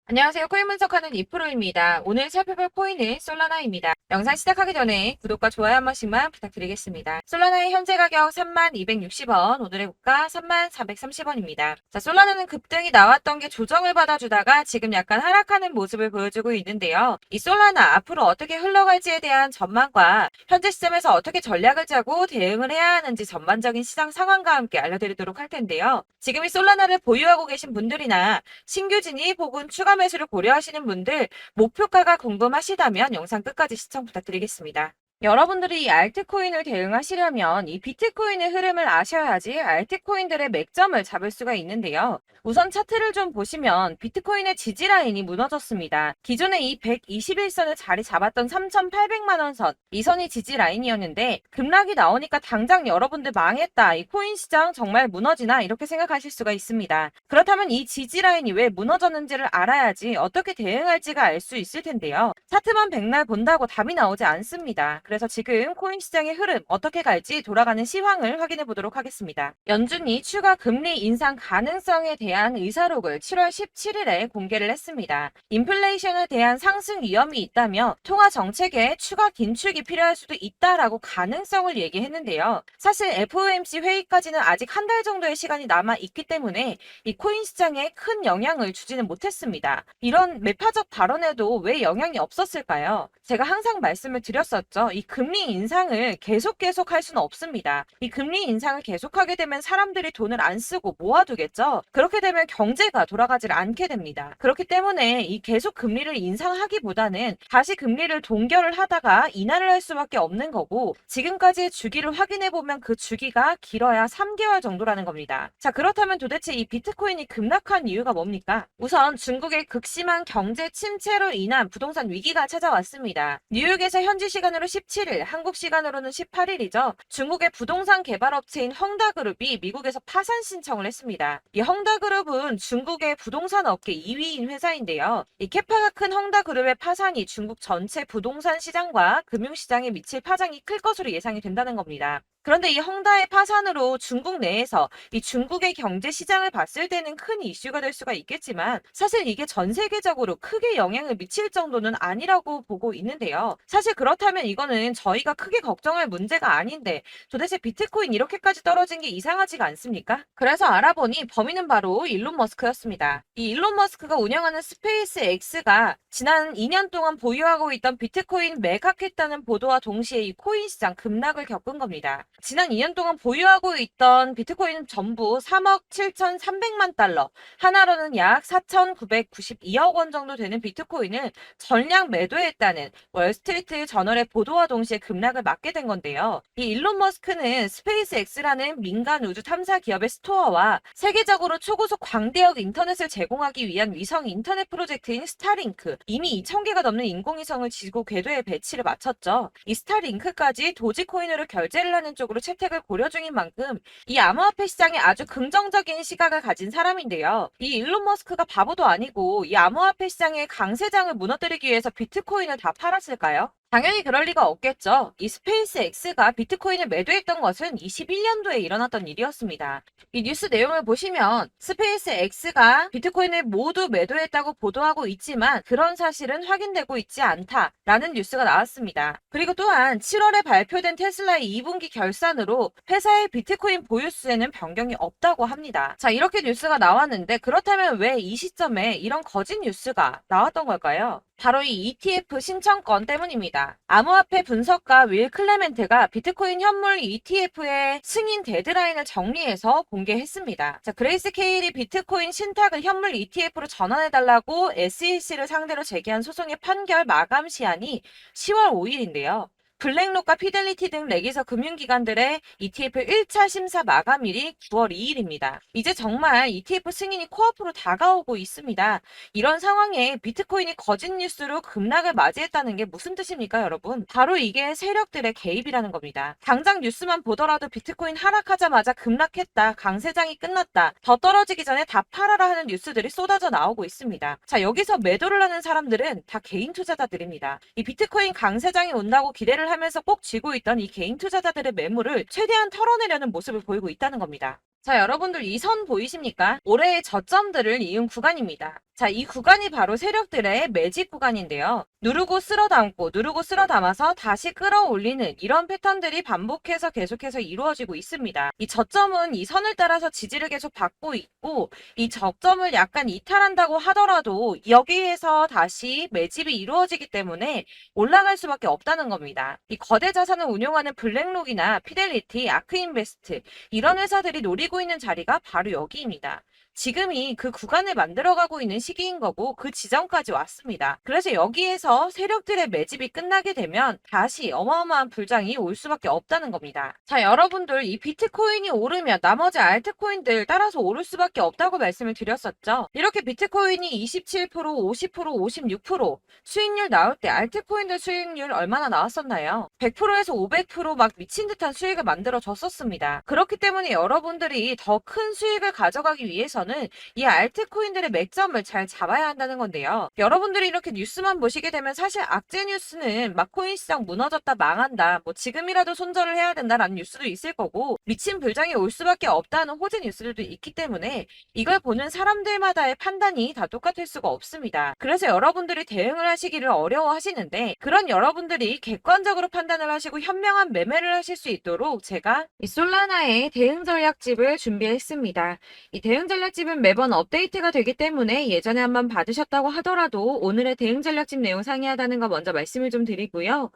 안녕하세요. 코인 분석하는 이프로입니다. 오늘 살펴볼 코인은 솔라나입니다. 영상 시작하기 전에 구독과 좋아요 한 번씩만 부탁드리겠습니다. 솔라나의 현재 가격 3260원, 오늘의 고가 3430원입니다. 자, 솔라나는 급등이 나왔던 게 조정을 받아주다가 지금 약간 하락하는 모습을 보여주고 있는데요. 이 솔라나 앞으로 어떻게 흘러갈지에 대한 전망과 현재 시점에서 어떻게 전략을 짜고 대응을 해야 하는지 전반적인 시장 상황과 함께 알려드리도록 할 텐데요. 지금 이 솔라나를 보유하고 계신 분들이나 신규 진입 혹은 추가 매수를 고려하시는 분들 목표가가 궁금하시다면 영상 끝까지 시청 부탁드리겠습니다. 여러분들이 이 알트코인을 대응하시려면 이 비트코인의 흐름을 아셔야지 알트코인들의 맥점을 잡을 수가 있는데요. 우선 차트를 좀 보시면 비트코인의 지지 라인이 무너졌습니다. 기존에 이 121선을 자리 잡았던 3,800만 원 선, 이 선이 지지 라인이었는데 급락이 나오니까 당장 여러분들 망했다. 이 코인 시장 정말 무너지나 이렇게 생각하실 수가 있습니다. 그렇다면 이 지지 라인이 왜 무너졌는지를 알아야지 어떻게 대응할지가 알 수 있을 텐데요. 차트만 백날 본다고 답이 나오지 않습니다. 그래서 지금 코인 시장의 흐름 어떻게 갈지 돌아가는 시황을 확인해 보도록 하겠습니다. 연준이 추가 금리 인상 가능성에 대한 의사록을 7월 17일에 공개를 했습니다. 인플레이션에 대한 상승 위험이 있다며 통화 정책에 추가 긴축이 필요할 수도 있다라고 가능성을 얘기했는데요. 사실 FOMC 회의까지는 아직 한 달 정도의 시간이 남아 있기 때문에 이 코인 시장에 큰 영향을 주지는 못했습니다. 이런 매파적 발언에도 왜 영향이 없었을까요? 제가 항상 말씀을 드렸었죠. 이 금리 인상을 계속 할 수는 없습니다. 이 금리 인상을 계속하게 되면 사람들이 돈을 안 쓰고 모아두겠죠. 그렇게 되면 경제가 돌아가질 않게 됩니다. 그렇기 때문에 이 계속 금리를 인상하기보다는 다시 금리를 동결을 하다가 인하를 할 수밖에 없는 거고 지금까지의 주기를 확인해 보면 그 주기가 길어야 3개월 정도라는 겁니다. 자, 그렇다면 도대체 이 비트코인이 급락한 이유가 뭡니까? 우선 중국의 극심한 경제 침체로 인한 부동산 위기가 찾아왔습니다. 뉴욕에서 현지 시간으로 17일, 한국 시간으로는 18일이죠. 중국의 부동산 개발업체인 헝다그룹이 미국에서 파산 신청을 했습니다. 이 헝다그룹은 중국의 부동산 업계 2위인 회사인데요. 이 캐파가 큰 헝다그룹의 파산이 중국 전체 부동산 시장과 금융시장에 미칠 파장이 클 것으로 예상이 된다는 겁니다. 그런데 이 헝다의 파산으로 중국 내에서 이 중국의 경제 시장을 봤을 때는 큰 이슈가 될 수가 있겠지만 사실 이게 전 세계적으로 크게 영향을 미칠 정도는 아니라고 보고 있는데요. 사실 그렇다면 이거는 저희가 크게 걱정할 문제가 아닌데 도대체 비트코인 이렇게까지 떨어진 게 이상하지가 않습니까? 그래서 알아보니 범인은 바로 일론 머스크였습니다. 이 일론 머스크가 운영하는 스페이스 X가 지난 2년 동안 보유하고 있던 비트코인 매각했다는 보도와 동시에 이 코인 시장 급락을 겪은 겁니다. 지난 2년 동안 보유하고 있던 비트코인 전부 3억 7,300만 달러, 하나로는 약 4,992억 원 정도 되는 비트코인을 전량 매도했다는 월스트리트 저널의 보도와 동시에 급락을 맞게 된 건데요. 이 일론 머스크는 스페이스 X라는 민간 우주 탐사 기업의 스토어와 세계적으로 초고속 광대역 인터넷을 제공하기 위한 위성 인터넷 프로젝트인 스타링크, 이미 2,000개가 넘는 인공위성을 지구 궤도에 배치를 마쳤죠. 이 스타링크까지 도지코인으로 결제를 하는 쪽으로 채택을 고려 중인 만큼 이 암호화폐 시장에 아주 긍정적인 시각을 가진 사람인데요. 이 일론 머스크가 바보도 아니고 이 암호화폐 시장의 강세장을 무너뜨리기 위해서 비트코인을 다 팔았을까요? 당연히 그럴 리가 없겠죠. 이 스페이스 X가 비트코인을 매도했던 것은 21년도에 일어났던 일이었습니다. 이 뉴스 내용을 보시면 스페이스 X가 비트코인을 모두 매도했다고 보도하고 있지만 그런 사실은 확인되고 있지 않다라는 뉴스가 나왔습니다. 그리고 또한 7월에 발표된 테슬라의 2분기 결산으로 회사의 비트코인 보유수에는 변경이 없다고 합니다. 자, 이렇게 뉴스가 나왔는데 그렇다면 왜 이 시점에 이런 거짓 뉴스가 나왔던 걸까요? 바로 이 ETF 신청권 때문입니다. 암호화폐 분석가 윌 클레멘트가 비트코인 현물 ETF의 승인 데드라인을 정리해서 공개했습니다. 자, 그레이스 케일이 비트코인 신탁을 현물 ETF로 전환해달라고 SEC를 상대로 제기한 소송의 판결 마감 시한이 10월 5일인데요. 블랙록과 피델리티 등 레기서 금융기관들의 ETF 1차 심사 마감일이 9월 2일입니다. 이제 정말 ETF 승인이 코앞으로 다가오고 있습니다. 이런 상황에 비트코인이 거짓 뉴스로 급락을 맞이했다는 게 무슨 뜻입니까, 여러분? 바로 이게 세력들의 개입이라는 겁니다. 당장 뉴스만 보더라도 비트코인 하락하자마자 급락했다, 강세장이 끝났다, 더 떨어지기 전에 다 팔아라 하는 뉴스들이 쏟아져 나오고 있습니다. 자, 여기서 매도를 하는 사람들은 다 개인 투자자들입니다. 이 비트코인 강세장이 온다고 기대를 하면서 꼭 쥐고 있던 이 개인 투자자들의 매물을 최대한 털어내려는 모습을 보이고 있다는 겁니다. 자, 여러분들 이 선 보이십니까? 올해의 저점들을 이은 구간입니다. 자, 이 구간이 바로 세력들의 매집 구간인데요. 누르고 쓸어 담고 누르고 쓸어 담아서 다시 끌어올리는 이런 패턴들이 반복해서 계속해서 이루어지고 있습니다. 이 저점은 이 선을 따라서 지지를 계속 받고 있고 이 저점을 약간 이탈한다고 하더라도 여기에서 다시 매집이 이루어지기 때문에 올라갈 수밖에 없다는 겁니다. 이 거대 자산을 운용하는 블랙록이나 피델리티, 아크인베스트 이런 회사들이 노리고 있는 자리가 바로 여기입니다. 지금이 그 구간을 만들어가고 있는 시기인 거고 그 지점까지 왔습니다. 그래서 여기에서 세력들의 매집이 끝나게 되면 다시 어마어마한 불장이 올 수밖에 없다는 겁니다. 자, 여러분들 이 비트코인이 오르면 나머지 알트코인들 따라서 오를 수밖에 없다고 말씀을 드렸었죠. 이렇게 비트코인이 27%, 50%, 56% 수익률 나올 때 알트코인들 수익률 얼마나 나왔었나요? 100%에서 500%막 미친 듯한 수익을 만들어 줬었습니다. 그렇기 때문에 여러분들이 더 큰 수익을 가져가기 위해서는 이 알트코인들의 맥점을 잘 잡아야 한다는 건데요. 여러분들이 이렇게 뉴스만 보시게 되면 사실 악재 뉴스는 막 코인 시장 무너졌다 망한다 뭐 지금이라도 손절을 해야 된다라는 뉴스도 있을 거고 미친 불장이 올 수밖에 없다는 호재 뉴스들도 있기 때문에 이걸 보는 사람들마다의 판단이 다 똑같을 수가 없습니다. 그래서 여러분들이 대응을 하시기를 어려워하시는데 그런 여러분들이 객관적으로 판단을 하시고 현명한 매매를 하실 수 있도록 제가 이 솔라나의 대응 전략집을 준비했습니다. 이 대응 전략집은 매번 업데이트가 되기 때문에 예전에 한번 받으셨다고 하더라도 오늘의 대응 전략집 내용 상이하다는 거 먼저 말씀을 좀 드리고요.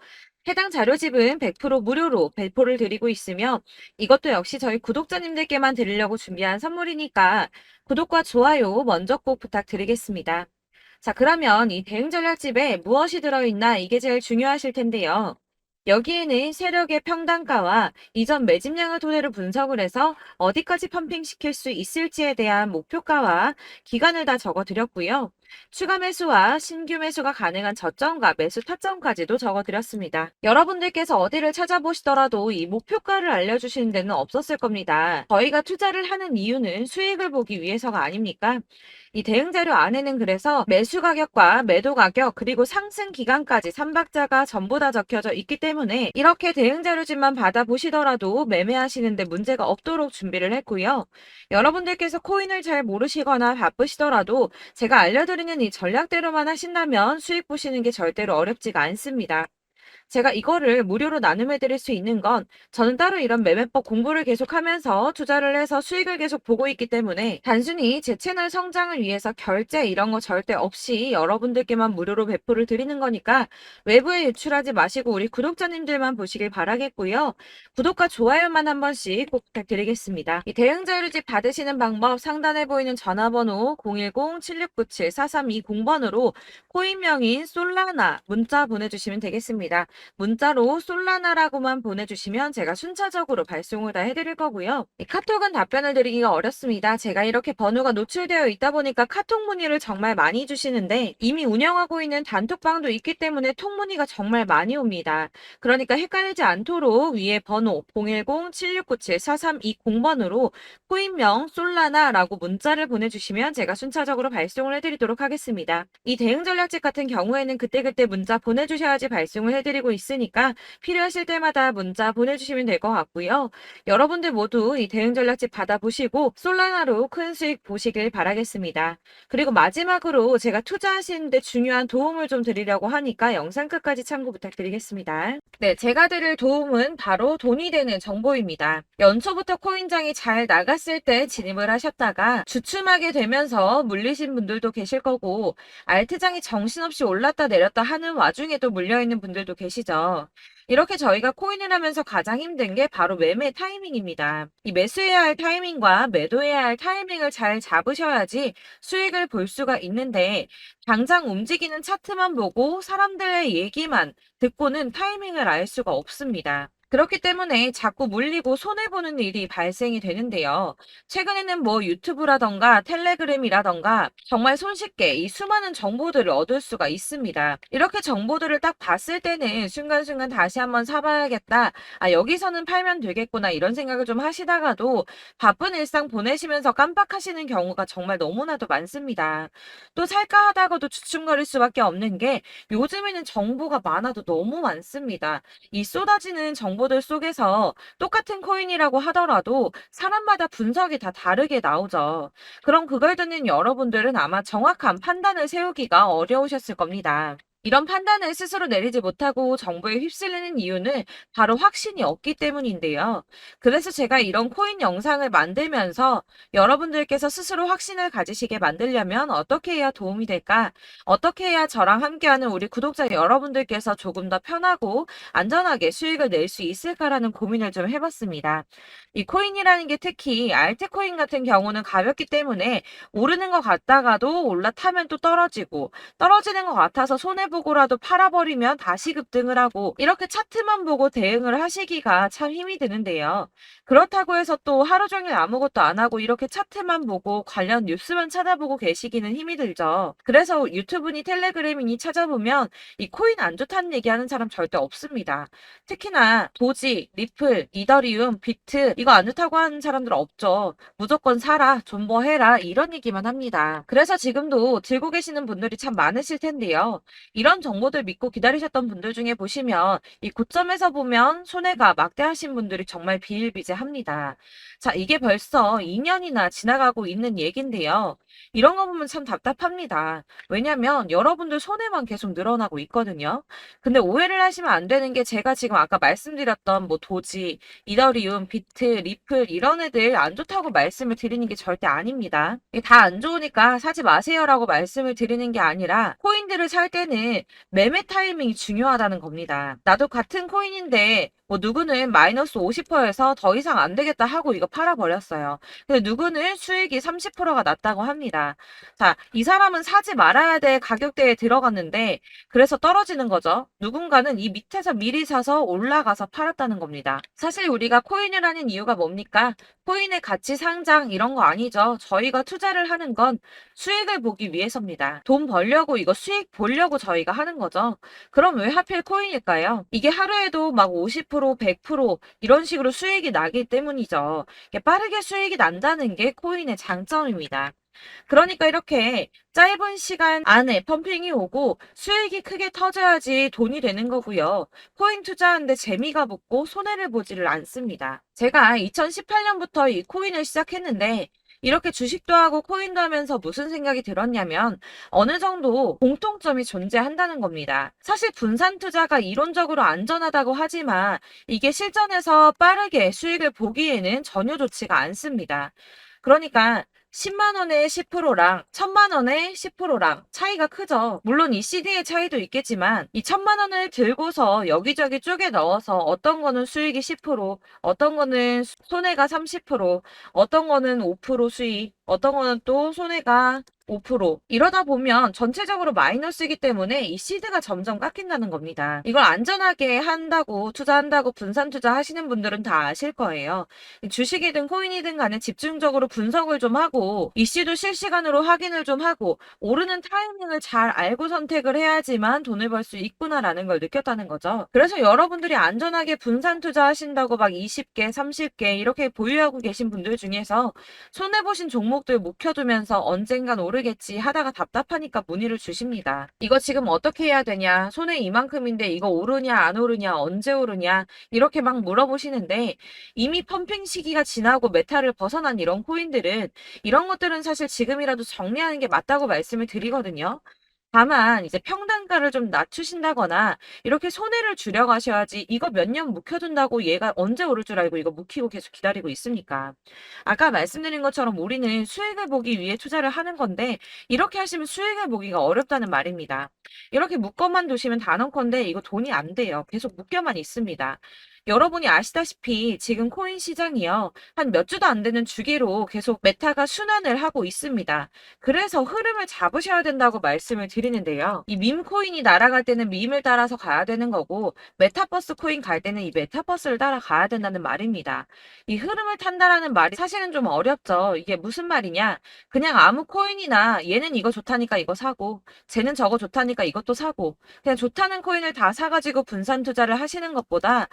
해당 자료집은 100% 무료로 배포를 드리고 있으며 이것도 역시 저희 구독자님들께만 드리려고 준비한 선물이니까 구독과 좋아요 먼저 꼭 부탁드리겠습니다. 자, 그러면 이 대응 전략집에 무엇이 들어있나 이게 제일 중요하실 텐데요. 여기에는 세력의 평단가와 이전 매집량을 토대로 분석을 해서 어디까지 펌핑시킬 수 있을지에 대한 목표가와 기간을 다 적어드렸고요. 추가 매수와 신규 매수가 가능한 저점과 매수 타점까지도 적어드렸습니다. 여러분들께서 어디를 찾아보시더라도 이 목표가를 알려주시는 데는 없었을 겁니다. 저희가 투자를 하는 이유는 수익을 보기 위해서가 아닙니까? 이 대응 자료 안에는 그래서 매수 가격과 매도 가격 그리고 상승 기간까지 3박자가 전부 다 적혀져 있기 때문에 이렇게 대응 자료집만 받아보시더라도 매매하시는데 문제가 없도록 준비를 했고요. 여러분들께서 코인을 잘 모르시거나 바쁘시더라도 제가 알려드리는 이 전략대로만 하신다면 수익 보시는 게 절대로 어렵지가 않습니다. 제가 이거를 무료로 나눔해드릴 수 있는 건 저는 따로 이런 매매법 공부를 계속하면서 투자를 해서 수익을 계속 보고 있기 때문에 단순히 제 채널 성장을 위해서 결제 이런 거 절대 없이 여러분들께만 무료로 배포를 드리는 거니까 외부에 유출하지 마시고 우리 구독자님들만 보시길 바라겠고요. 구독과 좋아요만 한 번씩 꼭 부탁드리겠습니다. 이 대응 자료집 받으시는 방법 상단에 보이는 전화번호 010-7697-4320번으로 코인명인 솔라나 문자 보내주시면 되겠습니다. 문자로 솔라나라고만 보내주시면 제가 순차적으로 발송을 다 해드릴 거고요. 이 카톡은 답변을 드리기가 어렵습니다. 제가 이렇게 번호가 노출되어 있다 보니까 카톡 문의를 정말 많이 주시는데 이미 운영하고 있는 단톡방도 있기 때문에 통 문의가 정말 많이 옵니다. 그러니까 헷갈리지 않도록 위에 번호 010-7697-4320번으로 코인명 솔라나라고 문자를 보내주시면 제가 순차적으로 발송을 해드리도록 하겠습니다. 이 대응 전략집 같은 경우에는 그때그때 문자 보내주셔야지 발송을 해드리고 있으니까 필요하실 때마다 문자 보내주시면 될 것 같고요. 여러분들 모두 이 대응 전략집 받아보시고 솔라나로 큰 수익 보시길 바라겠습니다. 그리고 마지막으로 제가 투자하시는데 중요한 도움을 좀 드리려고 하니까 영상 끝까지 참고 부탁드리겠습니다. 네, 제가 드릴 도움은 바로 돈이 되는 정보입니다. 연초부터 코인장이 잘 나갔을 때 진입을 하셨다가 주춤하게 되면서 물리신 분들도 계실 거고 알트장이 정신없이 올랐다 내렸다 하는 와중에도 물려있는 분들도 계시죠. 이렇게 저희가 코인을 하면서 가장 힘든 게 바로 매매 타이밍입니다. 이 매수해야 할 타이밍과 매도해야 할 타이밍을 잘 잡으셔야지 수익을 볼 수가 있는데 당장 움직이는 차트만 보고 사람들의 얘기만 듣고는 타이밍을 알 수가 없습니다. 그렇기 때문에 자꾸 물리고 손해보는 일이 발생이 되는데요. 최근에는 뭐 유튜브라던가 텔레그램이라던가 정말 손쉽게 이 수많은 정보들을 얻을 수가 있습니다. 이렇게 정보들을 딱 봤을 때는 순간순간 다시 한번 사봐야겠다. 아, 여기서는 팔면 되겠구나. 이런 생각을 좀 하시다가도 바쁜 일상 보내시면서 깜빡하시는 경우가 정말 너무나도 많습니다. 또 살까 하다가도 주춤거릴 수밖에 없는 게 요즘에는 정보가 많아도 너무 많습니다. 이 쏟아지는 정보 정보들 속에서 똑같은 코인이라고 하더라도 사람마다 분석이 다 다르게 나오죠. 그럼 그걸 듣는 여러분들은 아마 정확한 판단을 세우기가 어려우셨을 겁니다. 이런 판단을 스스로 내리지 못하고 정보에 휩쓸리는 이유는 바로 확신이 없기 때문인데요. 그래서 제가 이런 코인 영상을 만들면서 여러분들께서 스스로 확신을 가지시게 만들려면 어떻게 해야 도움이 될까? 어떻게 해야 저랑 함께하는 우리 구독자 여러분들께서 조금 더 편하고 안전하게 수익을 낼 수 있을까라는 고민을 좀 해봤습니다. 이 코인이라는 게 특히 알트코인 같은 경우는 가볍기 때문에 오르는 것 같다가도 올라타면 또 떨어지고 떨어지는 것 같아서 손해보고라도 팔아버리면 다시 급등을 하고 이렇게 차트만 보고 대응을 하시기가 참 힘이 드는데요. 그렇다고 해서 또 하루 종일 아무것도 안 하고 이렇게 차트만 보고 관련 뉴스만 찾아보고 계시기는 힘이 들죠. 그래서 유튜브니 텔레그램이니 찾아보면 이 코인 안 좋다는 얘기하는 사람 절대 없습니다. 특히나 도지, 리플, 이더리움, 비트 이거 안 좋다고 하는 사람들 없죠. 무조건 사라, 존버해라 이런 얘기만 합니다. 그래서 지금도 들고 계시는 분들이 참 많으실 텐데요. 이런 정보들 믿고 기다리셨던 분들 중에 보시면 이 고점에서 보면 손해가 막대하신 분들이 정말 비일비재합니다. 자, 이게 벌써 2년이나 지나가고 있는 얘긴데요. 이런 거 보면 참 답답합니다. 왜냐면 여러분들 손해만 계속 늘어나고 있거든요. 근데 오해를 하시면 안 되는 게 제가 지금 아까 말씀드렸던 뭐 도지, 이더리움, 비트, 리플 이런 애들 안 좋다고 말씀을 드리는 게 절대 아닙니다. 다 안 좋으니까 사지 마세요라고 말씀을 드리는 게 아니라 코인들을 살 때는 매매 타이밍이 중요하다는 겁니다. 나도 같은 코인인데 뭐 누구는 마이너스 50%에서 더 이상 안 되겠다 하고 이거 팔아버렸어요. 근데 누구는 수익이 30%가 났다고 합니다. 자, 이 사람은 사지 말아야 될 가격대에 들어갔는데 그래서 떨어지는 거죠. 누군가는 이 밑에서 미리 사서 올라가서 팔았다는 겁니다. 사실 우리가 코인을 하는 이유가 뭡니까? 코인의 가치 상장 이런 거 아니죠. 저희가 투자를 하는 건 수익을 보기 위해서입니다. 돈 벌려고 이거 수익 보려고 저희가 하는 거죠. 그럼 왜 하필 코인일까요? 이게 하루에도 막 50%, 100% 이런 식으로 수익이 나기 때문이죠. 빠르게 수익이 난다는 게 코인의 장점입니다. 그러니까 이렇게 짧은 시간 안에 펌핑이 오고 수익이 크게 터져야지 돈이 되는 거고요. 코인 투자하는데 재미가 붙고 손해를 보지를 않습니다. 제가 2018년부터 이 코인을 시작했는데 이렇게 주식도 하고 코인도 하면서 무슨 생각이 들었냐면 어느 정도 공통점이 존재한다는 겁니다. 사실 분산 투자가 이론적으로 안전하다고 하지만 이게 실전에서 빠르게 수익을 보기에는 전혀 좋지가 않습니다. 그러니까 10만 원의 10%랑 1000만 원의 10%랑 차이가 크죠. 물론 이 CD의 차이도 있겠지만 이 1000만 원을 들고서 여기저기 쪼개 넣어서 어떤 거는 수익이 10%, 어떤 거는 손해가 30%, 어떤 거는 5% 수익, 어떤 거는 또 손해가 5% 이러다 보면 전체적으로 마이너스이기 때문에 이 시드가 점점 깎인다는 겁니다. 이걸 안전하게 한다고 투자한다고 분산 투자하시는 분들은 다 아실 거예요. 주식이든 코인이든 간에 집중적으로 분석을 좀 하고 이슈도 실시간으로 확인을 좀 하고 오르는 타이밍을 잘 알고 선택을 해야지만 돈을 벌 수 있구나라는 걸 느꼈다는 거죠. 그래서 여러분들이 안전하게 분산 투자하신다고 막 20개, 30개 이렇게 보유하고 계신 분들 중에서 손해보신 종목들 묵혀두면서 언젠간 오르겠지 하다가 답답하니까 문의를 주십니다. 이거 지금 어떻게 해야 되냐? 손해 이만큼인데 이거 오르냐 안 오르냐 언제 오르냐 이렇게 막 물어보시는데 이미 펌핑 시기가 지나고 메타를 벗어난 이런 코인들은 이런 것들은 사실 지금이라도 정리하는 게 맞다고 말씀을 드리거든요. 다만 이제 평단가를 좀 낮추신다거나 이렇게 손해를 줄여가셔야지 이거 몇 년 묵혀둔다고 얘가 언제 오를 줄 알고 이거 묵히고 계속 기다리고 있습니까? 아까 말씀드린 것처럼 우리는 수익을 보기 위해 투자를 하는 건데 이렇게 하시면 수익을 보기가 어렵다는 말입니다. 이렇게 묶어만 두시면 단언컨대 이거 돈이 안 돼요. 계속 묶여만 있습니다. 여러분이 아시다시피 지금 코인 시장이요. 한 몇 주도 안 되는 주기로 계속 메타가 순환을 하고 있습니다. 그래서 흐름을 잡으셔야 된다고 말씀을 드리는데요. 이 밈 코인이 날아갈 때는 밈을 따라서 가야 되는 거고 메타버스 코인 갈 때는 이 메타버스를 따라가야 된다는 말입니다. 이 흐름을 탄다라는 말이 사실은 좀 어렵죠. 이게 무슨 말이냐? 그냥 아무 코인이나 얘는 이거 좋다니까 이거 사고 쟤는 저거 좋다니까 이것도 사고 그냥 좋다는 코인을 다 사가지고 분산 투자를 하시는 것보다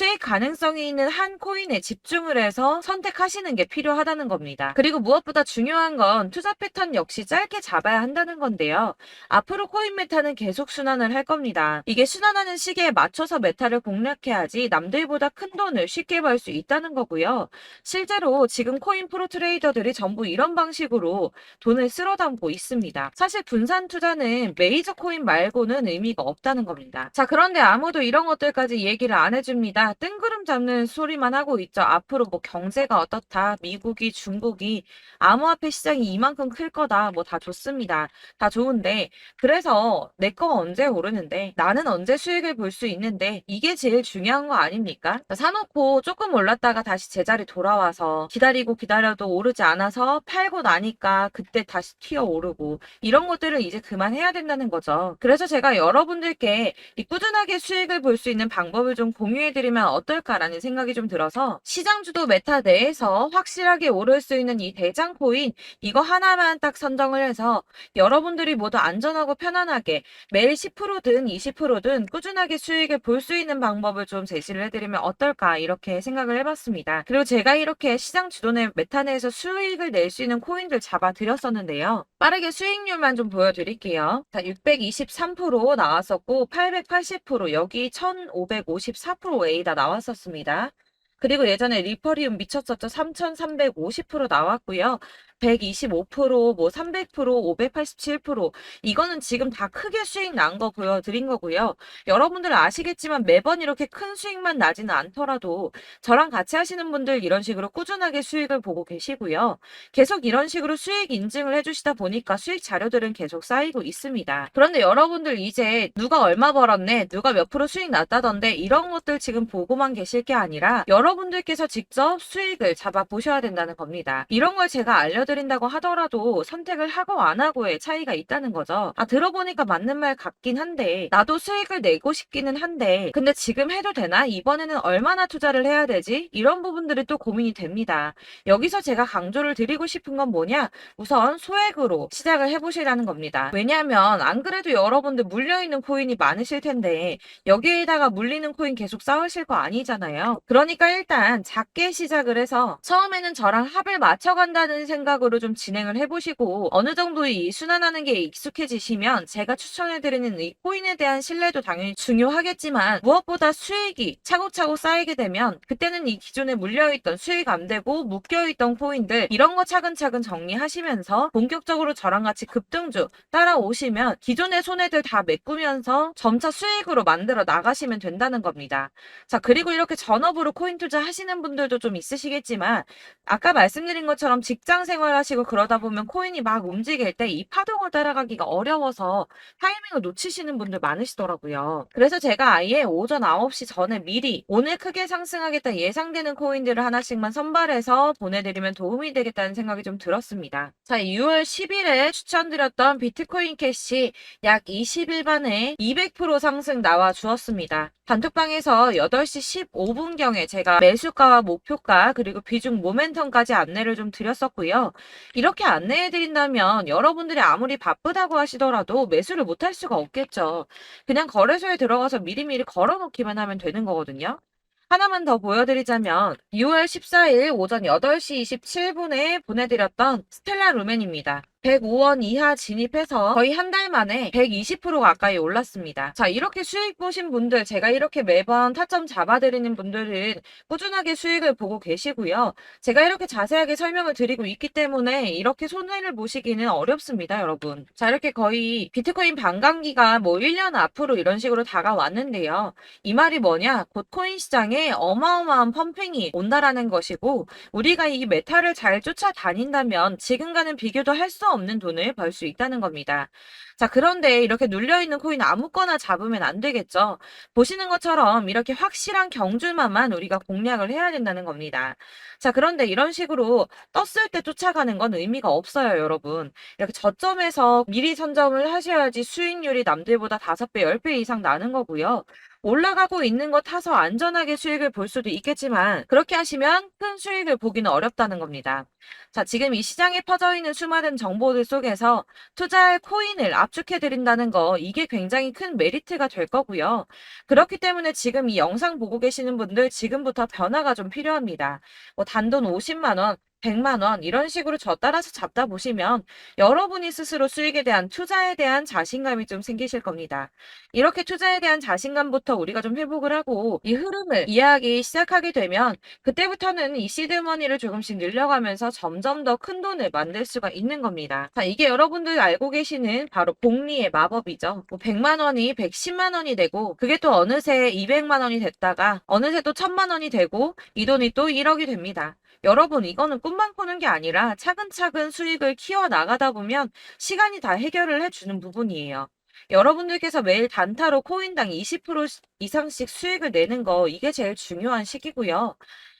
수익 가능성이 있는 한 코인에 집중을 해서 선택하시는 게 필요하다는 겁니다. 그리고 무엇보다 중요한 건 투자 패턴 역시 짧게 잡아야 한다는 건데요. 앞으로 코인 메타는 계속 순환을 할 겁니다. 이게 순환하는 시기에 맞춰서 메타를 공략해야지 남들보다 큰 돈을 쉽게 벌 수 있다는 거고요. 실제로 지금 코인 프로 트레이더들이 전부 이런 방식으로 돈을 쓸어 담고 있습니다. 사실 분산 투자는 메이저 코인 말고는 의미가 없다는 겁니다. 자, 그런데 아무도 이런 것들까지 얘기를 안 해줍니다. 뜬구름 잡는 소리만 하고 있죠. 앞으로 뭐 경제가 어떻다, 미국이, 중국이, 암호화폐 시장이 이만큼 클 거다, 뭐 다 좋습니다. 다 좋은데, 그래서 내 거 언제 오르는데, 나는 언제 수익을 볼 수 있는데, 이게 제일 중요한 거 아닙니까? 사놓고 조금 올랐다가 다시 제자리 돌아와서 기다리고 기다려도 오르지 않아서 팔고 나니까 그때 다시 튀어 오르고, 이런 것들을 이제 그만해야 된다는 거죠. 그래서 제가 여러분들께 이 꾸준하게 수익을 볼 수 있는 방법을 좀 공유해드리면 어떨까라는 생각이 좀 들어서 시장주도 메타 내에서 확실하게 오를 수 있는 이 대장 코인 이거 하나만 딱 선정을 해서 여러분들이 모두 안전하고 편안하게 매일 10%든 20%든 꾸준하게 수익을 볼 수 있는 방법을 좀 제시를 해드리면 어떨까 이렇게 생각을 해봤습니다. 그리고 제가 이렇게 시장 주도내 메타 내에서 수익을 낼 수 있는 코인들 잡아드렸었는데요. 빠르게 수익률만 좀 보여드릴게요. 자, 623% 나왔었고 880% 여기 1554% A다 나왔었습니다. 그리고 예전에 리퍼리움 미쳤었죠. 3350% 나왔고요. 125%, 뭐 300%, 587% 이거는 지금 다 크게 수익 난 거 보여드린 거고요. 여러분들 아시겠지만 매번 이렇게 큰 수익만 나지는 않더라도 저랑 같이 하시는 분들 이런 식으로 꾸준하게 수익을 보고 계시고요. 계속 이런 식으로 수익 인증을 해주시다 보니까 수익 자료들은 계속 쌓이고 있습니다. 그런데 여러분들 이제 누가 얼마 벌었네, 누가 몇 프로 수익 났다던데 이런 것들 지금 보고만 계실 게 아니라 여러분들께서 직접 수익을 잡아 보셔야 된다는 겁니다. 이런 걸 제가 알려드린다고 하더라도 선택을 하고 안 하고의 차이가 있다는 거죠. 아, 들어보니까 맞는 말 같긴 한데 나도 수익을 내고 싶기는 한데 근데 지금 해도 되나? 이번에는 얼마나 투자를 해야 되지? 이런 부분들이 또 고민이 됩니다. 여기서 제가 강조를 드리고 싶은 건 뭐냐? 우선 소액으로 시작을 해보시라는 겁니다. 왜냐하면 안 그래도 여러분들 물려있는 코인이 많으실 텐데 여기에다가 물리는 코인 계속 쌓으실 거 아니잖아요. 그러니까 일단 작게 시작을 해서 처음에는 저랑 합을 맞춰간다는 생각으로 좀 진행을 해보시고 어느 정도 이 순환하는 게 익숙해지시면 제가 추천해드리는 이 코인에 대한 신뢰도 당연히 중요하겠지만 무엇보다 수익이 차곡차곡 쌓이게 되면 그때는 이 기존에 물려있던 수익 안 되고 묶여있던 코인들 이런 거 차근차근 정리하시면서 본격적으로 저랑 같이 급등주 따라오시면 기존의 손해들 다 메꾸면서 점차 수익으로 만들어 나가시면 된다는 겁니다. 자, 그리고 이렇게 전업으로 코인 투자 하시는 분들도 좀 있으시겠지만 아까 말씀드린 것처럼 직장 생활하시고 그러다 보면 코인이 막 움직일 때 이 파동을 따라가기가 어려워서 타이밍을 놓치시는 분들 많으시더라고요. 그래서 제가 아예 오전 9시 전에 미리 오늘 크게 상승하겠다 예상되는 코인들을 하나씩만 선발해서 보내드리면 도움이 되겠다는 생각이 좀 들었습니다. 자, 6월 10일에 추천드렸던 비트코인 캐시 약 20일 만에 200% 상승 나와 주었습니다. 단톡방에서 8시 15분경에 제가 매수가와 목표가 그리고 비중 모멘텀까지 안내를 좀 드렸었고요. 이렇게 안내해드린다면 여러분들이 아무리 바쁘다고 하시더라도 매수를 못할 수가 없겠죠. 그냥 거래소에 들어가서 미리미리 걸어놓기만 하면 되는 거거든요. 하나만 더 보여드리자면 6월 14일 오전 8시 27분에 보내드렸던 스텔라 루멘입니다. 105원 이하 진입해서 거의 한 달 만에 120% 가까이 올랐습니다. 자, 이렇게 수익 보신 분들, 제가 이렇게 매번 타점 잡아드리는 분들은 꾸준하게 수익을 보고 계시고요. 제가 이렇게 자세하게 설명을 드리고 있기 때문에 이렇게 손해를 보시기는 어렵습니다, 여러분. 자, 이렇게 거의 비트코인 반감기가 뭐 1년 앞으로 이런 식으로 다가왔는데요. 이 말이 뭐냐? 곧 코인 시장에 어마어마한 펌핑이 온다라는 것이고 우리가 이 메타를 잘 쫓아다닌다면 지금과는 비교도 할 수 없는 돈을 벌 수 있다는 겁니다. 자, 그런데 이렇게 눌려있는 코인 아무거나 잡으면 안 되겠죠. 보시는 것처럼 이렇게 확실한 경주만만 우리가 공략을 해야 된다는 겁니다. 자, 그런데 이런 식으로 떴을 때 쫓아가는 건 의미가 없어요, 여러분. 이렇게 저점에서 미리 선점을 하셔야지 수익률이 남들보다 5배, 10배 이상 나는 거고요. 올라가고 있는 거 타서 안전하게 수익을 볼 수도 있겠지만 그렇게 하시면 큰 수익을 보기는 어렵다는 겁니다. 자, 지금 이 시장에 퍼져 있는 수많은 정보들 속에서 투자할 코인을 압축해 드린다는 거 이게 굉장히 큰 메리트가 될 거고요. 그렇기 때문에 지금 이 영상 보고 계시는 분들 지금부터 변화가 좀 필요합니다. 뭐 단돈 50만 원, 100만 원 이런 식으로 저 따라서 잡다 보시면 여러분이 스스로 수익에 대한 투자에 대한 자신감이 좀 생기실 겁니다. 이렇게 투자에 대한 자신감부터 우리가 좀 회복을 하고 이 흐름을 이해하기 시작하게 되면 그때부터는 이 시드머니를 조금씩 늘려가면서 점점 더 큰 돈을 만들 수가 있는 겁니다. 자, 이게 여러분들 알고 계시는 바로 복리의 마법이죠. 뭐 100만 원이 110만 원이 되고 그게 또 어느새 200만 원이 됐다가 어느새 또 1000만 원이 되고 이 돈이 또 1억이 됩니다. 여러분, 이거는 꿈만 꾸는 게 아니라 차근차근 수익을 키워 나가다 보면 시간이 다 해결을 해주는 부분이에요. 여러분들께서 매일 단타로 코인당 20% 이상씩 수익을 내는 거, 이게 제일 중요한 시기고요.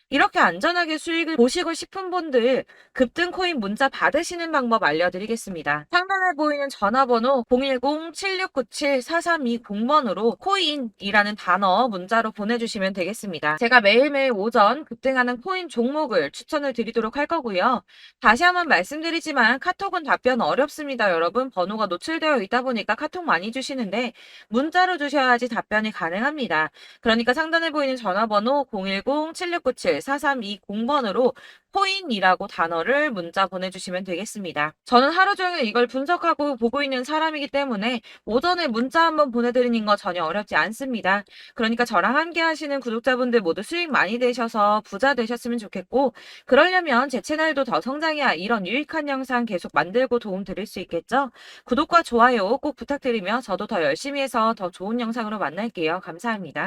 이렇게 안전하게 수익을 보시고 싶은 분들 급등 코인 문자 받으시는 방법 알려드리겠습니다. 상단에 보이는 전화번호 010-7697-4320번으로 코인이라는 단어 문자로 보내주시면 되겠습니다. 제가 매일매일 오전 급등하는 코인 종목을 추천을 드리도록 할 거고요. 다시 한번 말씀드리지만 카톡은 답변 어렵습니다. 여러분, 번호가 노출되어 있다 보니까 카톡 많이 주시는데 문자로 주셔야지 답변이 가능합니다. 그러니까 상단에 보이는 전화번호 010-7697-4320번으로 코인이라고 단어를 문자 보내주시면 되겠습니다. 저는 하루 종일 이걸 분석하고 보고 있는 사람이기 때문에 오전에 문자 한번 보내드리는 거 전혀 어렵지 않습니다. 그러니까 저랑 함께 하시는 구독자분들 모두 수익 많이 되셔서 부자 되셨으면 좋겠고, 그러려면 제 채널도 더 성장해야 이런 유익한 영상 계속 만들고 도움 드릴 수 있겠죠? 구독과 좋아요 꼭 부탁드리며 저도 더 열심히 해서 더 좋은 영상으로 만날게요. 감사합니다.